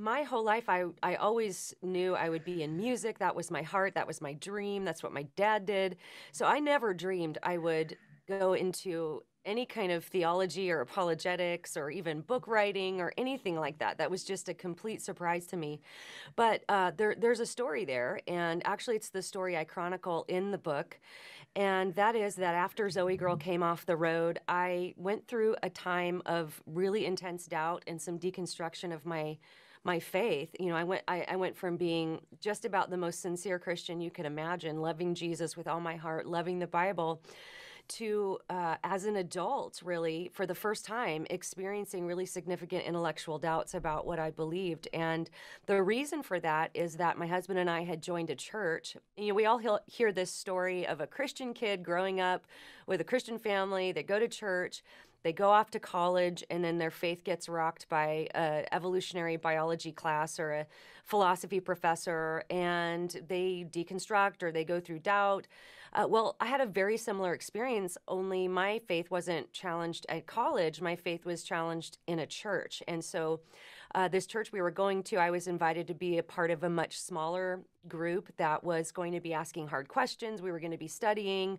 my whole life, I always knew I would be in music. That was my heart. That was my dream. That's what my dad did. So I never dreamed I would go into any kind of theology or apologetics or even book writing or anything like that. That was just a complete surprise to me. But there's a story there, and actually it's the story I chronicle in the book. And that is that after Zoe Girl came off the road, I went through a time of really intense doubt and some deconstruction of my faith. You know, I went from being just about the most sincere Christian you could imagine, loving Jesus with all my heart, loving the Bible, to, as an adult, really, for the first time, experiencing really significant intellectual doubts about what I believed. And the reason for that is that my husband and I had joined a church. You know, we all hear this story of a Christian kid growing up with a Christian family. They go to church, they go off to college, and then their faith gets rocked by an evolutionary biology class or a philosophy professor, and they deconstruct or they go through doubt. Well, I had a very similar experience, only my faith wasn't challenged at college. My faith was challenged in a church. And so this church we were going to, I was invited to be a part of a much smaller group that was going to be asking hard questions. We were going to be studying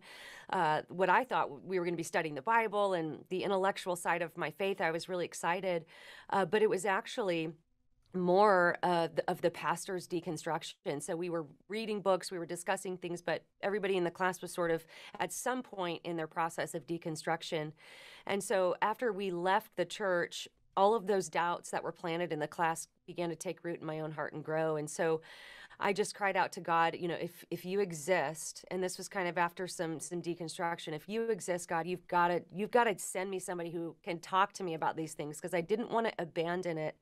what I thought we were going to be studying the Bible and the intellectual side of my faith. I was really excited, but it was actually more of the pastor's deconstruction. So we were reading books, we were discussing things, but everybody in the class was sort of at some point in their process of deconstruction. And so after we left the church, all of those doubts that were planted in the class began to take root in my own heart and grow. And so I just cried out to God, you know, if you exist, and this was kind of after some deconstruction, if you exist, God, you've got to send me somebody who can talk to me about these things, because I didn't want to abandon it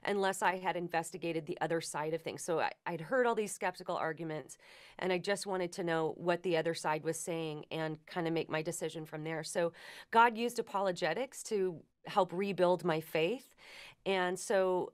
unless I had investigated the other side of things. So I'd heard all these skeptical arguments, and I just wanted to know what the other side was saying and kind of make my decision from there. So God used apologetics to help rebuild my faith. And so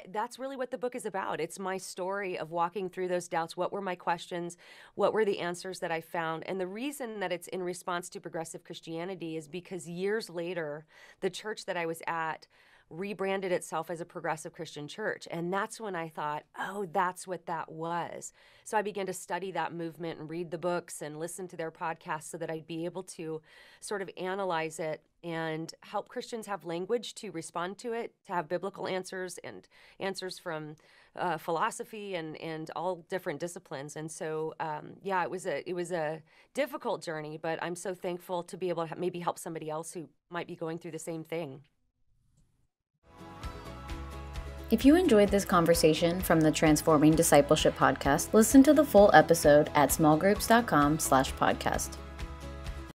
that's really what the book is about. It's my story of walking through those doubts. What were my questions? What were the answers that I found? And the reason that it's in response to progressive Christianity is because years later, the church that I was at rebranded itself as a progressive Christian church. And that's when I thought, oh, that's what that was. So I began to study that movement and read the books and listen to their podcasts so that I'd be able to sort of analyze it and help Christians have language to respond to it, to have biblical answers and answers from philosophy and all different disciplines. And so, yeah, it was a difficult journey, but I'm so thankful to be able to maybe help somebody else who might be going through the same thing. If you enjoyed this conversation from the Transforming Discipleship podcast, listen to the full episode at SmallGroups.com/podcast.